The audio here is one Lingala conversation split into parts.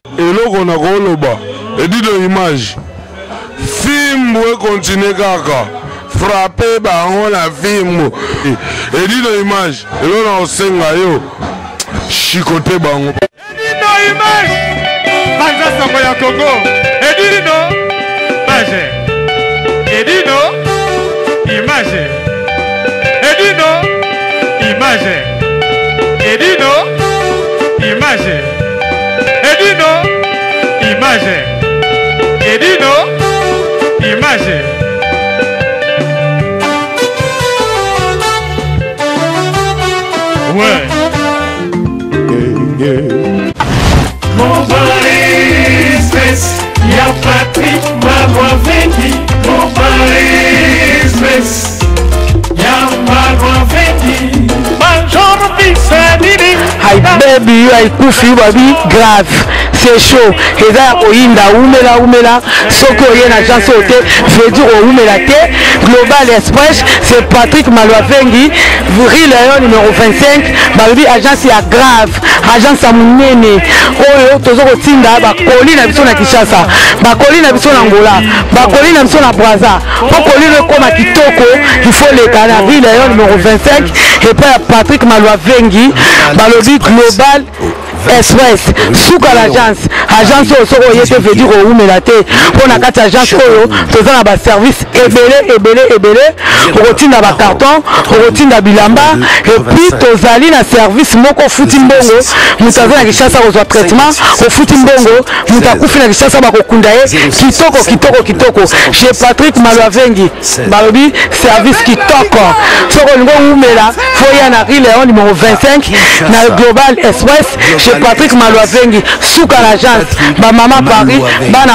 eloko na koloba edito image film we continue kaka frapper bango na film edito image eloko na osenga yo chicoter bango edito image Banza Sango ya Congo edito image edito image edito image edito image edito image edito image ouais mon Paris Express y'a Patrick Maloavengi mon Paris Express y'a Maloavengi bonjour Bissadini Hi baby, I kufi baby grave. C'est chaud. Et là, oinda umela. Soko yen agence hote. Veut dire umela te. Global Express, c'est Patrick Maloavengi. Vuri Lion numéro 25. Baby agence ya grave. Agence ya munene. Oyo tozo kotinda ba koli na biso na Kinshasa. Ba koli na biso na Angola. Ba koli na biso na Brazza. Pour koli le koma kitoko, il faut les canards. Vuri Lion numéro 25 et puis Patrick Maloavengi. Balobi Global Express souka l'agence au soko yete veut dire au melate pour na kati agence oyo toza na ba service ebele rotina ba carton rotina bilamba et puis tozali na service moko futi mbongo mutaza na Kinshasa ko traitement au futi mbongo mutakufi na Kinshasa ba kokunda ye kitoko chez Patrick Maloavengi balobi service kitoko soko ngo umela foya na Leon numéro 25 na Global Express chez Patrick Maloavengi souka l'agence ba mama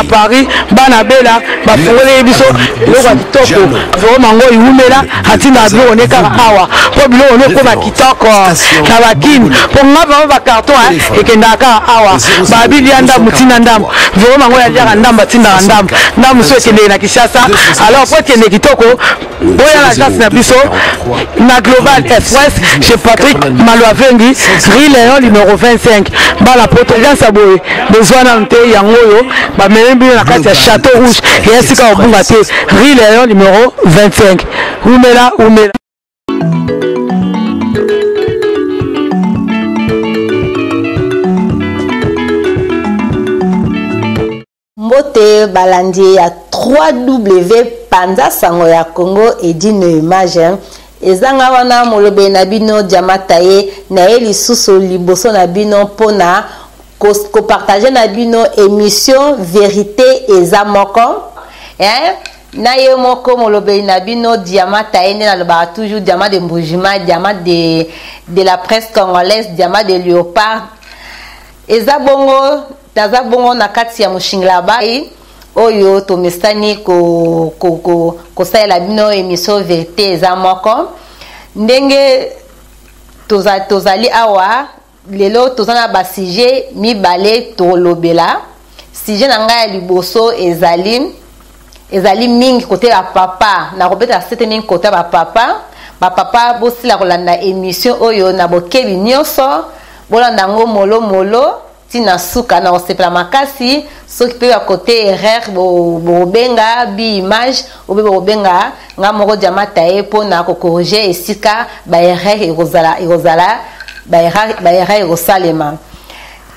Paris bana bela ba fongole biso loko kitoko vraiment ngo iumela atina bilo ne kaka awa po bilo ne ko ba kitoko na bakini po ngaba ba carton ekenda ka awa ba bilianda mutina ndam vraiment ngo ya jaka ndamba tinda ndam so ekende na Kinshasa alors po ekende kitoko boya l'agence na biso na Global Express chez Patrick Maloavengi Leon numéro 25 bala potagence aboye besoin na nte yangoyo ba membi na kati ya Château Rouge et esika obunga te Leon numéro 25 umela Mbote balandi ya 3W Banza Sango ya Congo edino image ezanga wana molobe na bino diamataye na elisusu liboso na bino pona ko partager na bino émission vérité eza moko na ye moko molobe na bino diamataye na loba toujours diamant de Mbujima diamant de la presse congolaise diamant de Léopard eza bongo na kati ya mushingla bai oyo tomesani ko saela bino émission vérité eza moko ndenge tozali awa lelo tozana ba sujet mibale tolobela sujet na ngai ya liboso ezali mingi côté ya papa na kobeta sete mingi côté ba papa bosila kolanda émission oyo na bokebi nyonso bolanda ngo molo tina suka na osepela makasi soki pe ya côté erreur bobenga bi image obe bobenga nga moko diamataye pona ko corriger esika ba erreur ekozala ba erreur ekosalema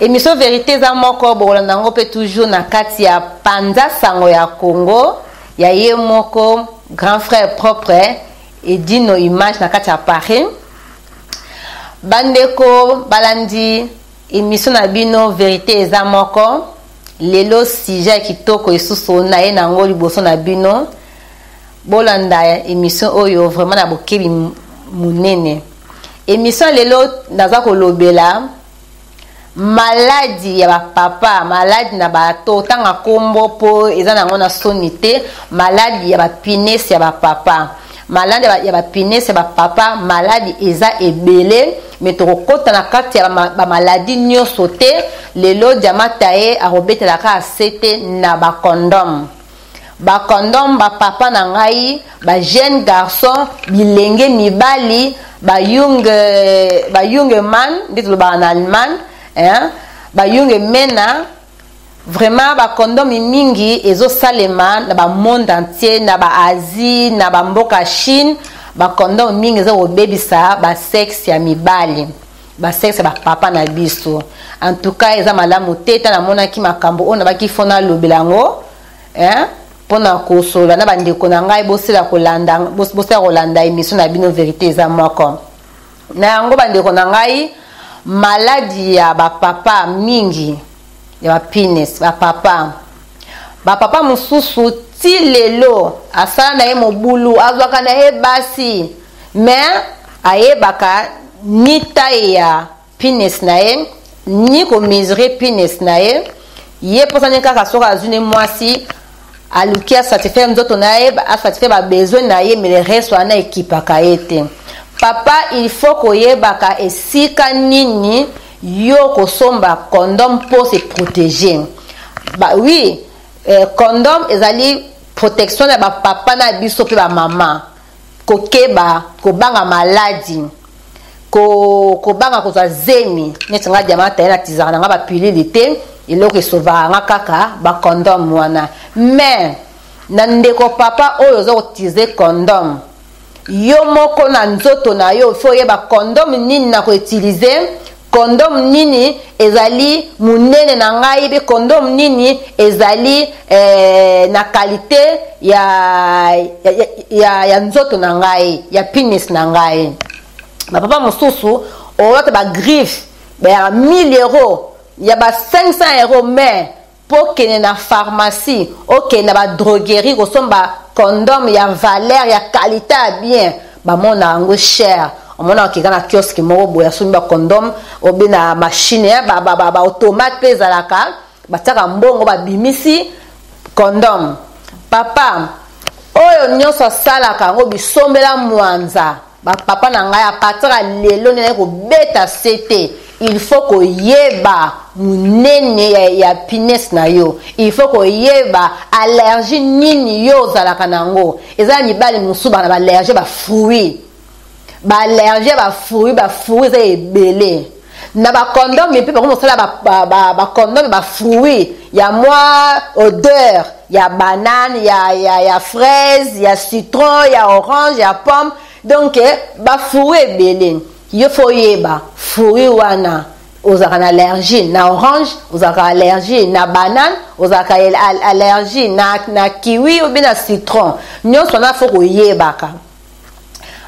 émission vérité za moko bolanda ngo pe toujours na kati ya Banza Sango ya Congo ya ye moko grand frère propre edino image na kati ya Paris bandeko balandi émission na bino vérité eza moko lelo sujet kitoko esusu na ye nango liboso na bino bolanda émission oyo vraiment na bokebi munene émission lelo naza kolobela maladie ya papa maladie na bato tanga kombo po eza nango na sonité maladie ya pinesse ya papa malade ya ba pinesse ba papa maladi eza ebele metokota na kati ya ba maladi nyonso te lelo diamataye arobetela ka sete na ba condom ba papa na ngai ba jeune garçon bilenge mibali ba young man ndito ba en allemand ba young mena vraiment ba condom mingi ezo salema na ba monde entier na ba Asie na ba mboka Chine ba condom mingi ezo obebisa ba sexe ya mibali ba sexe ba papa na biso en tout cas eza malamu teta na mona ki makambo ona ba ki fona lobelango pona kosola na bandeko na ngai bosela kolanda émission na bino vérité eza moko na yango bandeko na ngai maladie ya ba papa mingi ya ba penis ba papa mususu ti lelo asala na ye mobulu azwaka na ye basi mais ayebaka ni taille ya penis na ye ni ko mesurer penis na ye ye posani kaka soka azune mwasi aluki asatisfaire nzoto na ye asatisfaire ba besoin na ye mais le reste wana ekipaka ye te papa il faut koyebaka esika nini yo kosomba condom pour se protéger bah oui condom ezali protection na ba papa na biso pe ba mama kokeba kobanga maladie kobanga kozwa zemi neti nga diama taye na tizaka na nga bapilili te eloko esovaka nga kaka bacondom wana mais na ndeko papa oyo oza kotize condom yo moko na nzoto na yo fo oyeba condom nini na koutilize condom nini ezali munene na ngai pe condom nini ezali na qualité ya nzoto na ngai ya penis na ngai ba papa mususu oyota ba griffe ba 1000 euros ya ba 500 euros mais pour que na pharmacie ok na ba droguerie kosomba condom ya valeur ya qualité bien ba mona ngo cher omona okika na kiosque moko boya somba condom obe na machine ba automate pezalaka bataka mbongo ba bimisi condom papa oyo nyoso salaka ngo bisombela mwanza ba papa na ngai apataka lelo nene ko beta sete il faut ko yeba munene ya penis na yo il faut ko yeba allergie nini yo zalaka nango eza mibali musuba na ba allergie ba fruits ba allergie ba fruits za ebele na ba condom mais pe ba ko sala ba condom ba fruits ya moi odeur ya banane ya fraise ya citron ya orange ya pomme donc ba fruits ebele yo faut yeba fruits wana ozaka na allergie na orange ozaka allergie na banane ozaka allergie na kiwi ou bien na citron nyonso na faut koyebaka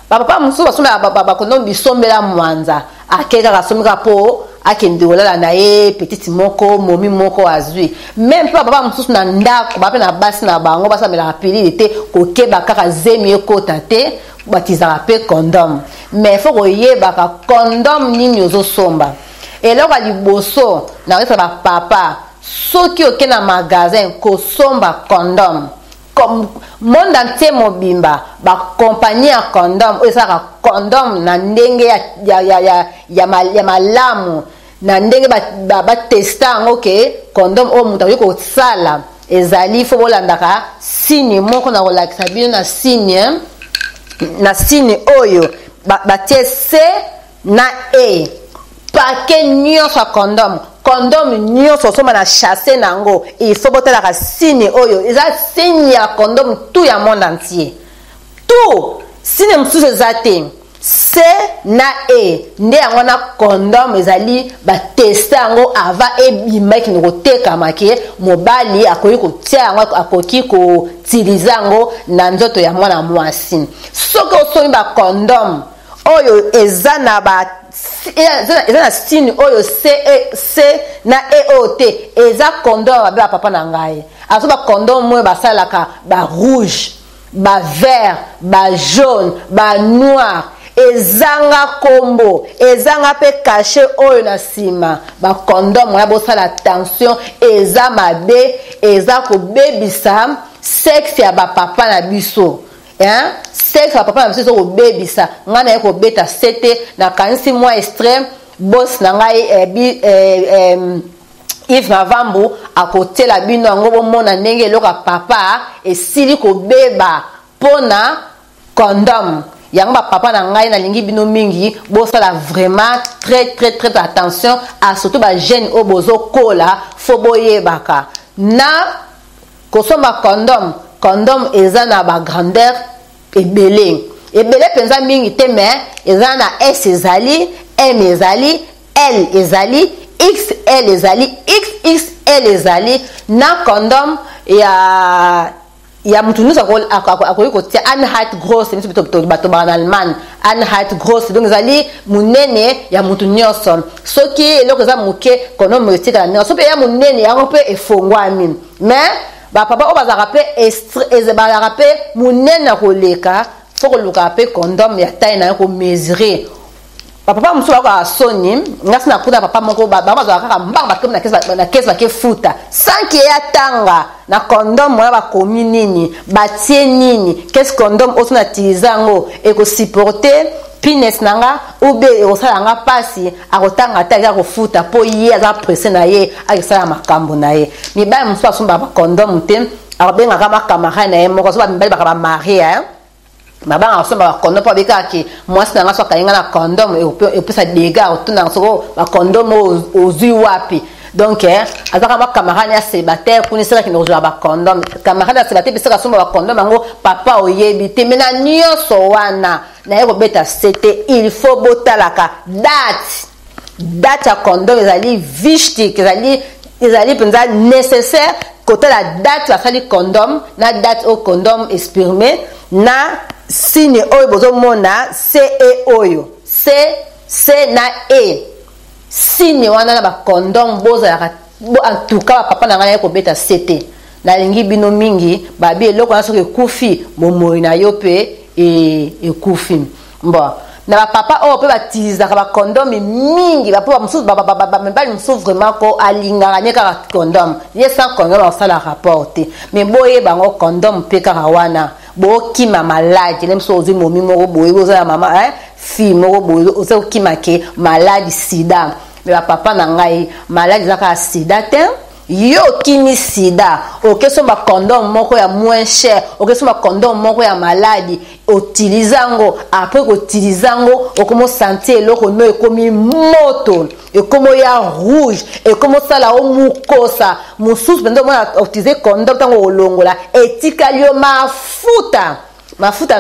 papa musu basomba ba condom bisombela mwanza akeka kasomika po akende olala na ye petite moko momi moko azwi même papa musu na ndako ba pe na basi na bango basamela pilili te kokeba kaka zemi ekota te batizaka pe condom mais faut koyebaka condom nini ozosomba eloko ya liboso na resa ba papa soki oke na magasin kosomba condom comme monde entier mobimba ba compagnie ya condom oyo esalaka condom na ndenge ya malamu na ndenge batesta yango ke condom oyo moto akoki kosala ezali fo bolandaka signe moko na kolakisa bino na signe oyo batie C na E paquet nyonso ya condom nyonso osomba na chasse nango il faut botalaka signe oyo eza signe ya condom tout ya monde entier tout signe mosusu eza te C na E nde yango na condom ezali batesta yango ava ebima ekende kotekama ke mobali akoki kotia yango akoki kotiliza yango na nzoto ya mwana mwasi soki osombi bacondom oyo eza na eza na signe oyo C na E te eza condom babe ya papa na ngai aso bacondom moyo basalaka ba rouge ba vert ba jaune ba noir ezanga kombo ezanga pe cachet oyo na sima ba condom ya bosala attention eza mabe eza kobebisa sexe ya ba papa na biso sexe ya papa na biso kobebisa nga na ye kobeta sete na kanisi mwa extrême boss na ngai Yves Mavambu akotela bino yango bomona ndenge eloko ya papa esili kobeba pona condom Yanga papa na ngai na lingi bino mingi bo sala vraiment très attention à surtout ba jeune obozo kola fo boyebaka na kosomba condom eza na ba grandeur ebele penza mingi te mais eza na S ezali M ezali L ezali XL ezali XXL ezali na condom ya mutu nusa akoki kotia Anhalt grosse miso bato ba en Allemagne Anhalt grosse donc ezali munene ya mutu nyonso soki eloko eza moke condom etikala ndenge soki ya munene yango mpe efongwami mais bapapa oyo bazalaka mpe munene koleka fo koluka mpe condom ya taille na yo komesurer papa muso bako soni ngasi na kuda papa moko ba bazalaka kaka mbanga bakem na kesi bake futa sanki ya tanga na condom mwana bakomi nini batie nini kesi condom oso na tilizango eko supporter penis nanga ube ekosala nga pasi akotanga ta eza kofuta po ye aza presse na ye akesala makambo na ye mibali mosusu asomba bacondom te akobengaka bakamarade na ye moko so bamibali baka bamarie mabanga asomba bacondom mpo abekaki mwasi nanga so akayenga na condom epesa dega otuna soko bacondom ozwi wapi donc azaka bakamarade ya célibataire kuni seka kende kozwa bacondom camarade ya célibataire pesaka asomba bacondom yango papa oyebi te mena nyonso wana na ye kobeta sete il faut botalaka date ya condom ezali wichtig ezali mpenza nécessaire kotala date basali condom na date oyo condom exprimé na signe oyo bozomona CE oyo C na E signe wana na bacondom bozalaka en tout cas bapapa na ngai kobeta sete nalingi bino mingi babi eloko wana soki ekufi bomoi na yo mpe ekufi bon na bapapa oyo mpe batilizaka bacondom mingi bapo bamibali mosusu vraiment ko alingaka nye kaka condom ye sans condom akosala rapport te mais boyeba yango condom mpe kaka wana bokima maladi lem so ozwi momi moko boye ozala mama fille moko boye oza kokima ke maladi sida mais bapapa na ngai maladi eza kaka sida te yo kimi sida okesomba condom moko ya moins cher okesomba condom moko ya maladi utilizango après utilizango okomo sentir eloko no ekomi moto ekomo ya rouge ekomo sala o mukosa mususu bendo mona utiliser condom tango olongola etikali yo mafuta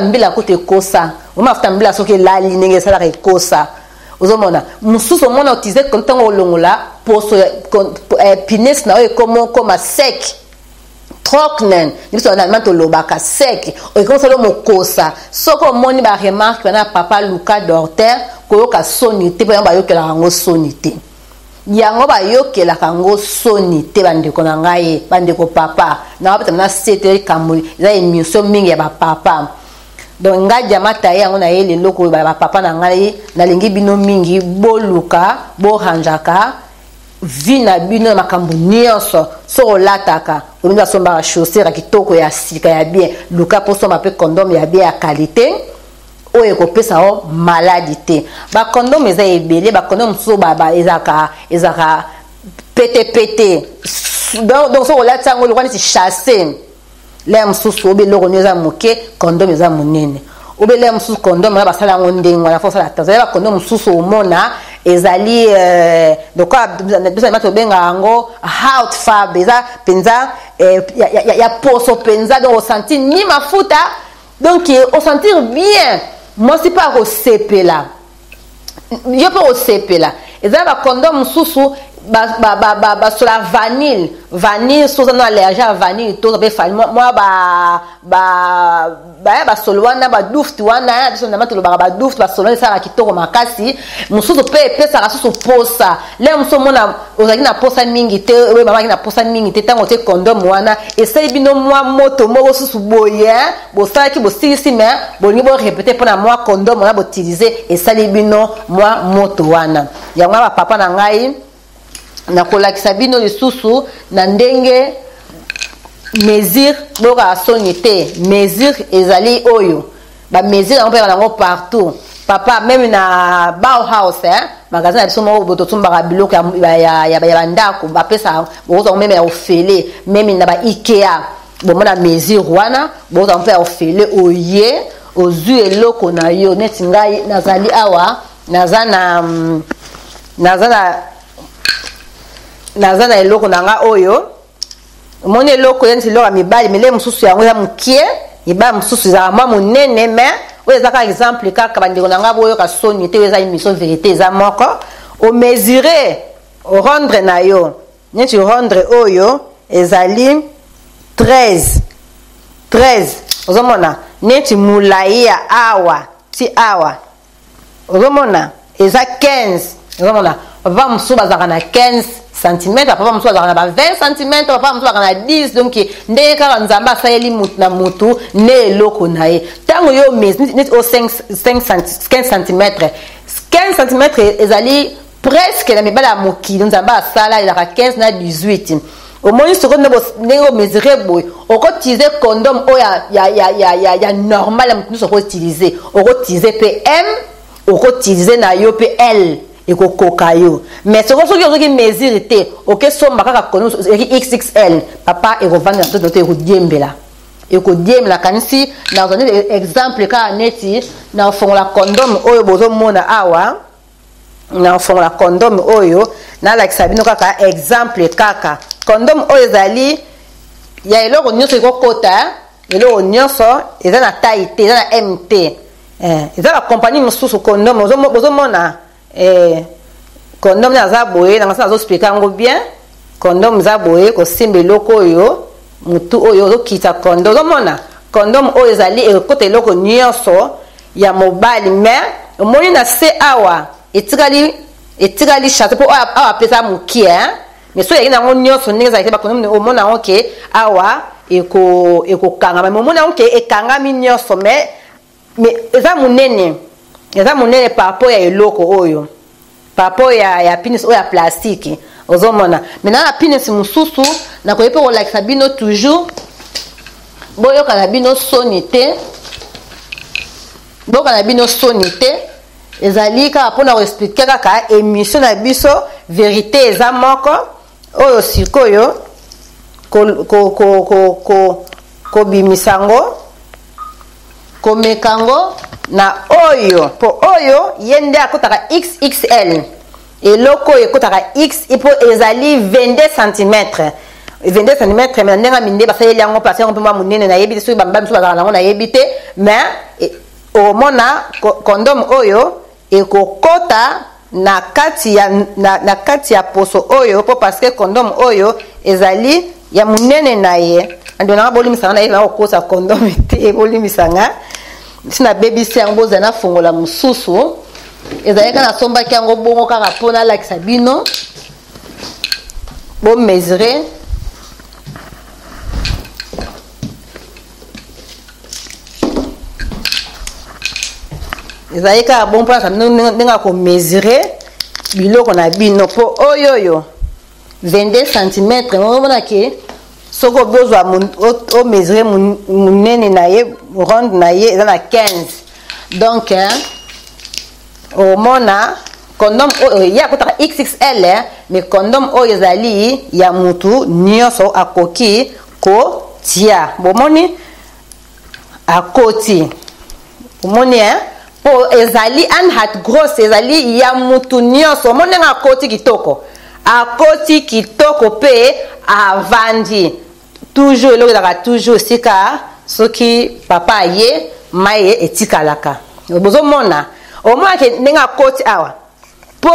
mbila kote kosa mafuta mbila soki lali ndenge sala ekosa ozomona mususu omona utiliser condom olongola poso penis na oyo koma sec trocknen biso na manto lobaka sec okomsa lo mokosa soko moni ba remarque na papa Luka Dorter koyoka soni te ba yokela ngo soni te yango ba yokela kango soni te bandeko na ngai bandeko papa na wapeta na sete kamuli za émission mingi ya ba papa donc nga jamata yango na yele loko ba papa na ngai na lingi bino mingi boluka boranjaka vina bino makambo nyonso so lataka olinga somba chaussure kitoko ya sika ya bien luka poso mape condom ya bien ya qualité oyo kopesa o maladie te ba condom eza ebele ba condom so baba ezaka pété donc so lata ngo lokani si chasser lem susu obeloko neza moke condom eza monene obele mususu condom na basala ngondengo na force la tazela condom mususu omona ezali donc bisa mato benga ngo hot fab eza penza ya poso penza donc on sentir ni mafuta donc on sentir bien moi c'est pas au sepela yo pas au sepela eza ba condom mususu sur la vanille sur une allergie à vanille tout ça fait moi solwana ba duft wana biso na matolo ba duft ba solwana ça kitoko makasi mususu pe pesa ka susu posa le muso mona ozaki na posa mingi te we mama ki na posa mingi te tango te condom wana esali bino moi moto moko susu boye bo sala ki bo sisi mais bo ni bo répéter pour na moi condom wana bo utiliser esali bino moi moto wana yango ba papa na ngai na kolakisa bino lisusu na ndenge mesure boka soni te mesure ezali oyo ba mesure on peut nango partout papa même na Bauhaus magasin biso mo boto tumbaka biloko ya bandako ba pesa bozo même ya ofele même na ba IKEA bomona mesure wana bozo on peut ofele oye ozwi eloko na yo neti ngai nazali awa naza na eloko na nga oyo omoni eloko ye neti eloko ya mibali mele mosusu yango eza mokie mibali mosusu ezaka mwa monene mais oyo eza kaka exemple kaka bandeko na nga boyoka soni te oyo eza émission vérité eza moko omesure orendre na yo neti rendre oyo ezali 13 ozomona neti mulai ya awa ti awa ozomona eza 15 ozomona papa mosusu bazalaka na 15 cm papa mosusu bazalaka na 20 cm papa mosusu bazalaka na 10 donc ndenge kaka nzambe asaleli mutu na mutu nde eloko na ye ntango yo neti o 15 cm 15 cm ezali presque na mibala ya mokili nzambe asala ezalaka 15 na 18 omoni soko ndenge omesure boye okoutilize condom oyo ya normal ya motu nyonso okoutilize okoutilize mpe m okoutilize na yo mpe l ekokoka yo mais soki ozoki mesure te okesomba kaka condom xxl papa ekovanda na toto te ekodiembela kanisi nazwa exemple kaka neti na ofongola condom oyo bozomona awa na ofongola condom oyo nalakisa bino kaka exemple kaka condom oyo ezali ya eloko nyonso ekokota eloko nyonso eza na taille te eza na mt eza na compagnie mosusu condom bozomona condom aza boye nanga sana azoexplike yango bien condom eza boye kosimba eloko oyo mutu oyo ozokita condom ozomona condom oyo ezali ekota eloko nyonso ya mobali mais omoni na se awa etikali chate mpo awa apesa mokie mais so yaki nango nyonso ndenge ezalaki bakondom omona yango ke awa ekokangama mais omona yango ke ekangami nyonso mais eza monene par rapport ya eloko oyo par rapport ya penis oyo ya plastique ozomona maintenant na penis mosusu nakoki mpe kolakisa bino toujours boyoka na bino soni te ezali kaka mpona koexplike kaka émission na biso vérité eza moko oyo sikoyo kobimisango komekango na oyo po oyo ye nde akotaka xxl eloko oyo ekotaka x po ezali 22 cm 22 cm mais ndenge minde basaleli yango place yango mpe mwa monene nayebi te soki bamba misu bazalaka nango nayebi te mais omona condom oyo ekokota na kati ya poso oyo po parce que condom oyo ezali ya monene na ye ando nanga bolimisanga na ye na kokosa condom te bolimisanga sina bebisi yango bozala na fongola mosusu ezalaka nasombaki yango bongo kaka mpona alakisa bino bomesure ezali kaka bon mpona ndenge ya komesure biloko na bino mpo oyoyo 22 cm omonaki soki obozwa omesure monene na ye ronde na ye eza na 15 donc omona condom oyo ye akotaka xxl mais condom oyo ezali ya mutu nyonso akoki kotia bomoni akoti omoni po ezali anhat grosse ezali ya mutu nyonso omoni ndenge akoti kitoko pe avandi toujours eloko ezalaka toujours esika soki papa ye maye etikalaka bozomona omonake ndenge akoti awa po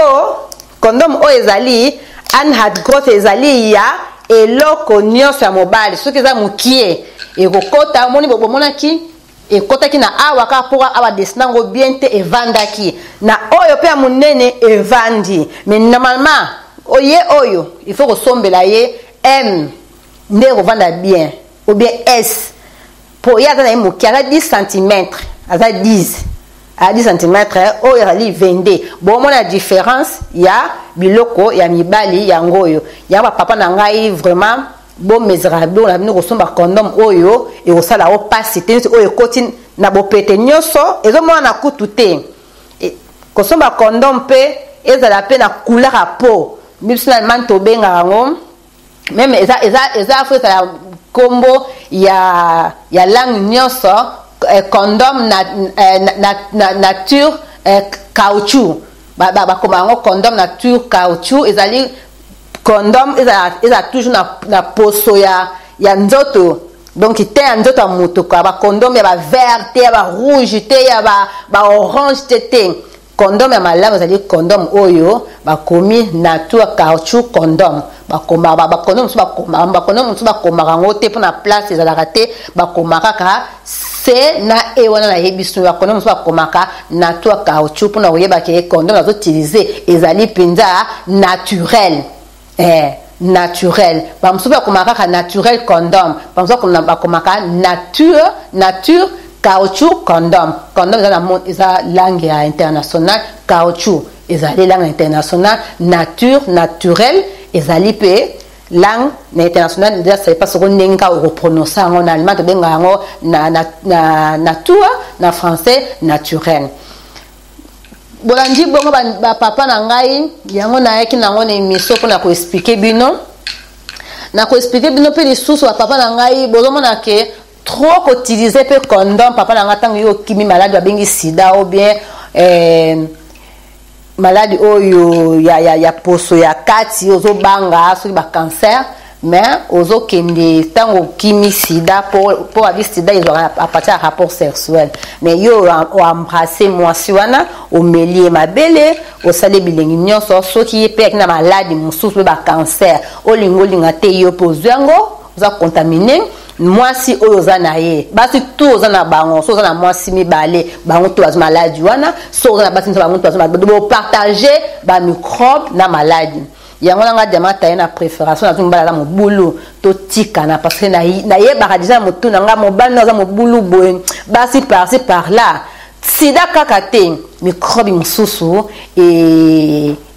condom oyo ezali anhat grosse ezali ya eloko nyonso ya mobali soki eza mokie ekokota omoni bomonaki ekotaki na awa kaka mpo awa desina yango bien te evandaki na oyo mpe ya monene evandi mais normalement oye oyo il faut kosombela ye m nde ekovanda bien ou bien s po ye aza na ye mokie aza 10 cm aza 10 cm oyo ezali 22 bomona différence ya biloko ya mibali yango oyo yango bapapa na ngai vraiment bomesura biloko na bino kosomba condom oyo ekosala o pasi te neti oyo ekoti na bopete nyonso ezomona na kutu te kosomba condom mpe ezala mpe na couleur ya peau biso na mani tobengaka yango meme eza fo ezala kombo ya langue nyonso condom nature caoutchouc bakoma yango condom nature caoutchouc ezali condom eza toujours na poso ya nzoto donc te ya nzoto ya moto kwa condom ya vert te ya rouge te ya orange te condom ya malamu ezali condom oyo bakomi nature caoutchouc condom condom mosusu bakomaka yango te mpona place ezalaka te bakomaka kaka se na e wana nayebi biso condom mosusu bakomaka nature caoutchouc mpona koyebaka condom azotilize ezali mpenza naturel naturel bamosusu bakomaka kaka naturel condom bamosusu bakomaka nature caoutchouc condom eza langue ya international caoutchouc ezali langue international naturel ezali pe langue international déjà c'est pas ce qu'on nenga au prononcer en allemand de benga yango nature na français naturel bolandi bongo ba papa na ngai yango na yaki nango na émission pour na ko expliquer bino pe lisusu ba papa na ngai bozomona ke trop utiliser pe condom papa na nga tango yo kimi malade babengi sida ou bien malade oyo ya poso ya kati ozo banga soki ba cancer mais ozo kende tango kimi sida pour avoir sida ils ont à partir rapport sexuel mais yo o embrasser mwasi wana o melie mabele o sale bilengi nyonso soki pe na malade mususu ba cancer o lingolinga te yo pozango oza contaminer mwasi oyo oza na ye basi tu oza na bango so oza na mwasi mibale bango to baza maladi wana so oza na basi bango to baza maladi bo partager ba microbe na maladi yango nanga demata ye na préfération na tumbala la mobulu to tika na parce que na ye ba déjà motu nanga mobali na za mobulu boye basi par là sida kaka te microbe mususu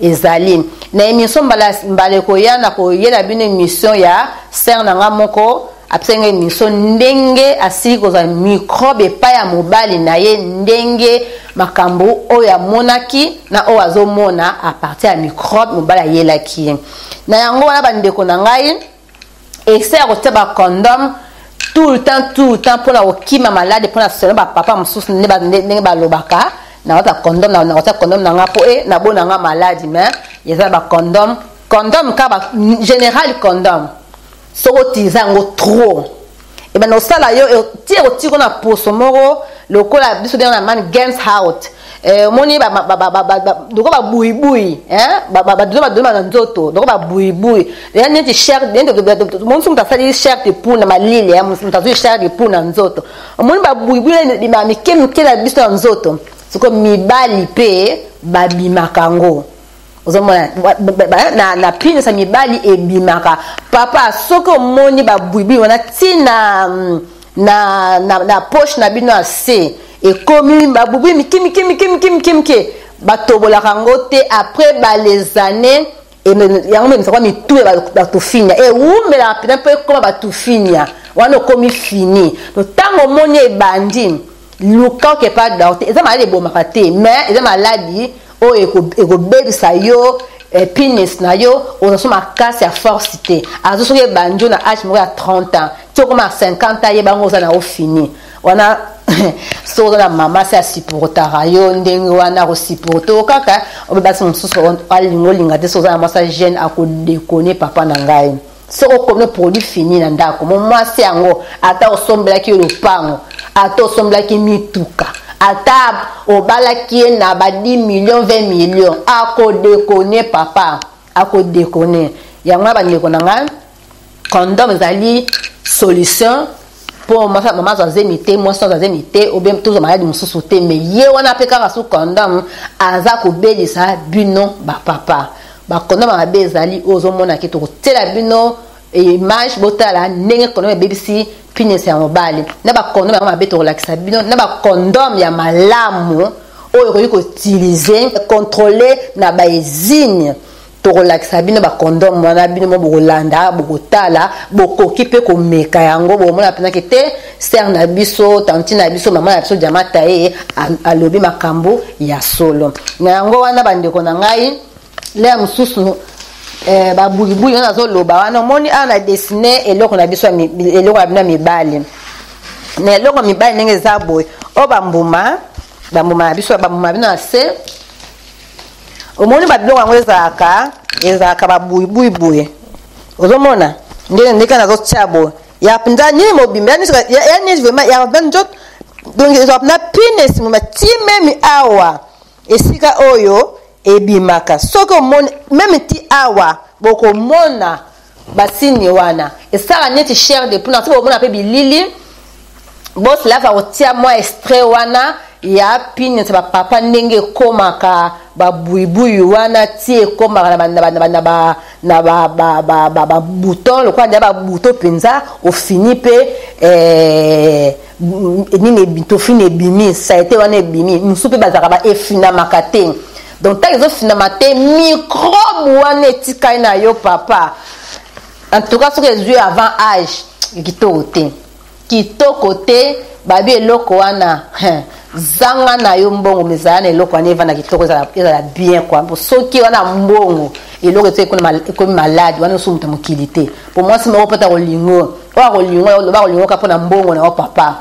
ezali na émission mbale ko yana ko yela bino émission ya ser nanga moko apsenga émission ndenge asili koza microbe pa ya mobali na ye ndenge makambo oyo amonaki na oyo azomona a partir ya microbe mobali ayelaki na yango wana bandeko na ngai essaye ya kotia ba condom tout le temps mpona kokima malade mpona solo bapapa mosusu ndenge balobaka na wata condom na wata condom na nga po na bona nga maladi mais yeza ba condom ka ba général condom soko tiza ngo trop et ben osala yo tiro na poso moko lokola biso na man games out moni doko ba buibui doma na nzoto doko ba buibui ya neti cher monso mtasali cher de puna malili ya mtazu cher de puna nzoto moni ba buibui ni ma mikemike na biso na nzoto siko mibali pe babimakango ozomona na pine sa mibali ebimaka papa soko moni ba buibui wana tina na poche na bino ase et comme ba buibui mikimike batobola kango te après ba les années et yango même ça quoi mi tout ba to finia et umela pina pe comme ba to finia wana komi fini no tango moni ebandi luka ke pas dauté eza malade bomaka te mais eza maladi o ekobebisa yo penis na yo ozosoma kasi ya force te azosoki ebanjo na age moko ya 30 ans tokoma 50 ans yebango oza na ofini wana so oza na mama se asupportaka yo ndenge wana kosupporte o kaka obebasi mosusu alingolinga te so oza na mwasi jeune akodekone papa na ngai so okomne produit fini na ndako mo mwasi yango ata osombelaki yo lopango ata osombelaki mituka ata obalaki na ba 10 millions 20 millions akodekone papa akodekone yango bandeko na ngai condom ezali solution pour maman zazemite moi sans zazemite ou bien tous malade mususu te mais ye wana pe kaka su condom aza kobelisa bino ba papa ba condom mabe ezali ozomona ki to kotela bino image botala ndenge condom ebebisi penis ya mobali na ba condom ya mabe to relaxa bino na ba condom ya malamu oyo koyi ko utiliser contrôler na ba ezine to relaxa bino ba condom wana bino mo bolanda bokotala bokoki pe ko meka yango bomona pena kete ser na biso tanti na biso mama na biso jamata alobi makambo ya solo na yango wana bandeko na ngai le mususu ba buibui na zo loba wana moni ana dessiner eloko na biso eloko na bina mibali mais eloko mibali ndenge eza boye oyo bambuma na biso bambuma bino na se omoni babiloko yango ezalaka babuibui boye ozomona ndenge nazotia boye ya mpenza nini mobimba ya nini vraiment ya nzoto donc ezala mpenza pinesi moma ti meme awa esika oyo ebimaka soki omoni meme ti awa bokomona basini wana esala neti chair de poule soki bomona mpe bilili boselafa kotia mwa extrait wana ya pinesi bapapa ndenge ekomaka babuibui wana ti ekomaka na babouton lokola nde babouton mpenza ofini mpe nini tofini ebimi saete wana ebimi mosusu mpe bazalaka baefinamaka te donc ntango ezofinama te microbe wana etikali na yo papa en tout cas soki ezwi avant âge kitoko te babi eloko wana zanga na yo mbongo mezala na eloko wana evanda kitoko ezala bien kwa soki wana mbongo eloko ete ekomi maladi wana oso moto mokili te po mwasi moko pota kolingo oyo akolingo kolingoka mpona mbongo na yo papa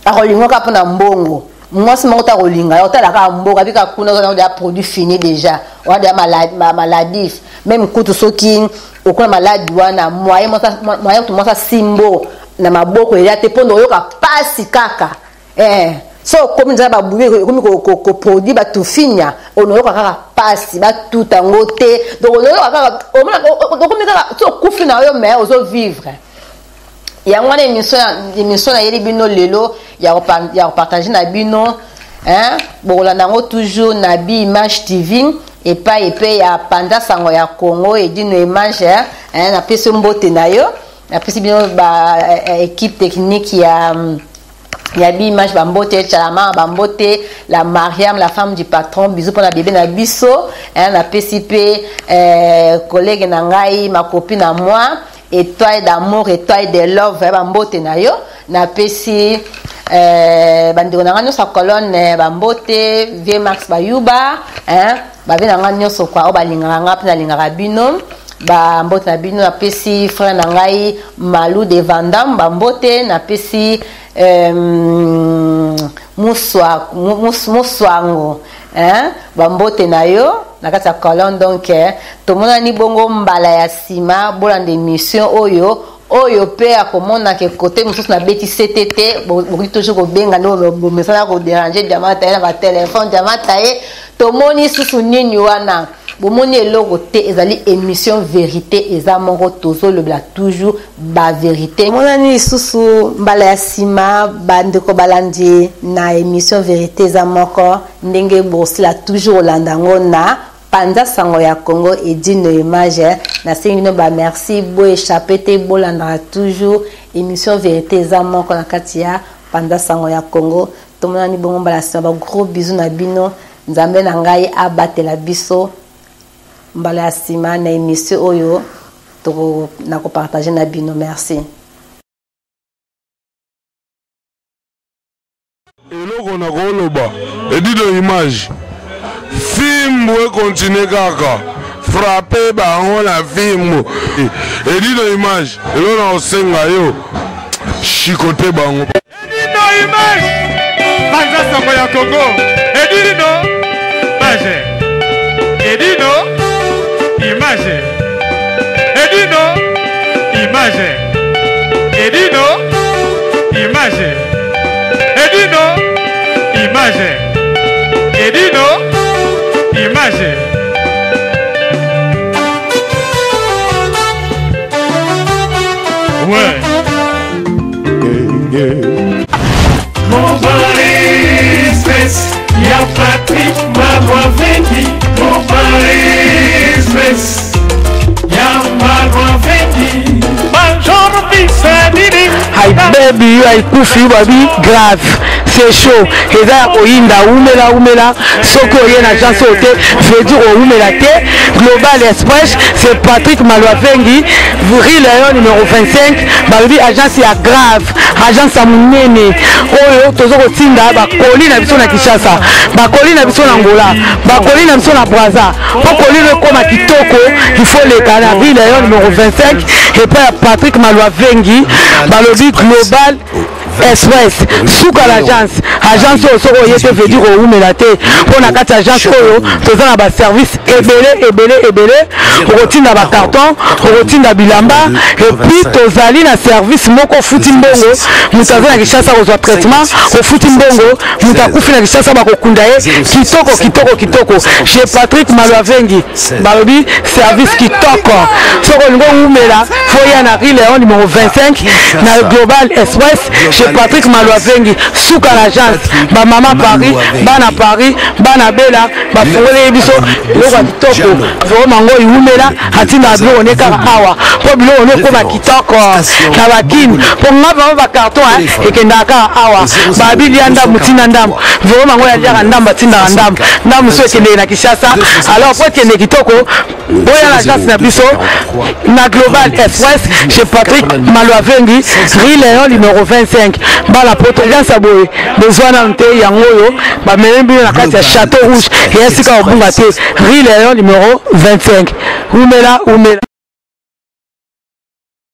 akolingoka mpona mbongo mwasi moko ta kolinga yo otalaka mbongo abika kuna ozana ya produit fini déjà wana ya maladif même kutu soki okona maladi wana moyen mwasa simbo na maboko eya te mpondo oyoka pasi kaka so komi nzala babuye komi koproduit batufinya onoyoka kaka pasi batuta yango te donc onoyoka kaka okomi kaka so okufi na yo mais ozovivre yango wana émission na yeli bino lelo ya kopartage na bino bokolanda yango toujours na Bi Image TV epai epe ya Panza Sango ya Congo Edino Image napesi mbote na yo napesi bino équipe technique ya Bi Image bambote Chalama bambote la Mariam la femme du patron bisous pour la bébé na biso napesi pe collègue na ngai ma copine à moi étoile d'amour étoile de love bambote na yo napesi bandeko na nga nyonso colonne bambote vie max bayuba babe na nga nyonso kwa oyo balingaka nga mpe nalingaka bino bambote na bino napesi frère na ngai Malou de Vandam bambote napesi muswango bambote na yo na kati ya colonne donc tomonani bongo mbala ya nsima bolanda émission oyo pe akomonaka kote mosusu na beti CTT bokoki toujours kobenga nde bomesana koderange diamata ye na batelefone diamata ye tomoni susu nini wana bomoni eloko te ezali émission vérité eza moko tozolobela toujours bavérité monani lisusu mbala ya nsima bandeko balandi na émission vérité eza moko ndenge bosila toujours olanda yango na Panza Sango ya Congo Edino Image na singino ba merci bo échappé te bolanda toujours émission vérité eza moko na kati ya Panza Sango ya Congo tomonani bongo mbala nsima ba gros bisous na bino nzambe na ngai abatela biso mbala ya nsima na émission oyo na kopartage na bino merci eloko na koloba Edino Image fimbo ekontinue kaka frappe bango na fimbo Edino Image eloko na kosenga yo chikote bango Edino Image Panza Sango ya Congo Edino Image Edino Image Edino Image Edino Image Edino Image Edino Image ouais Mon Paris stress, y'a Patrick Marois Vendi. Mon Paris stress, y'a Marois Vendi. Bonjour, Bissadini. Hi baby, haikufi babi grave. C'est chaud. Eza ya koyinda umela soki oye na agence ote veut dire oumela te. Global Express, c'est Patrick Malwavengi, Rue Léon numéro 25, babi agence ya grave, agence ya munene. Oyo tozo kotinda bakoli na biso na Kinshasa, bakoli na biso na Angola, bakoli na biso na Brazza. Bakoli le koma kitoko, il faut les kana Rue Léon numéro 25 et puis Patrick Malwavengi, balobi global express suka l'agence oyo soko oye te veut dire oumela te mpo na kati agence oyo toza na baservice ebele okotinda bacarton okotinda bilamba epuis tozali na service moko ofuti mbongo moto aza na Kinshasa kozwa traitement ofuti mbongo moto akufi na Kinshasa bakokunda ye kitoko chez Patrick Malwavengi balobi service kitoko soko olingo oumela foya na Rue Léon numéro 25 na Global Express chez Patrick Malwavengi suka l'agence bamama Paris bana Paris bana Bela bafungoli biso eloko ya kitoko vraimen ngo iumela atinda biloko one kaka awa mpo biloko one ekoma kitoko na bakini mpo nga bama bacarton ekendaka kaka awa babilia ndambu tina ndambu vraimen ngo yaliaka ndambu atindaka ndambu so ekendeke na Kinshasa alors po ekende kitoko boya l'agence na biso na Global Express chez Patrick Malwavengi Rue Léon numéro 25 bala poto agence boye besoin na nte yango oyo bamemi bino na kati ya Château Rouge et esika obunga te Rue Léon numéro 25 umela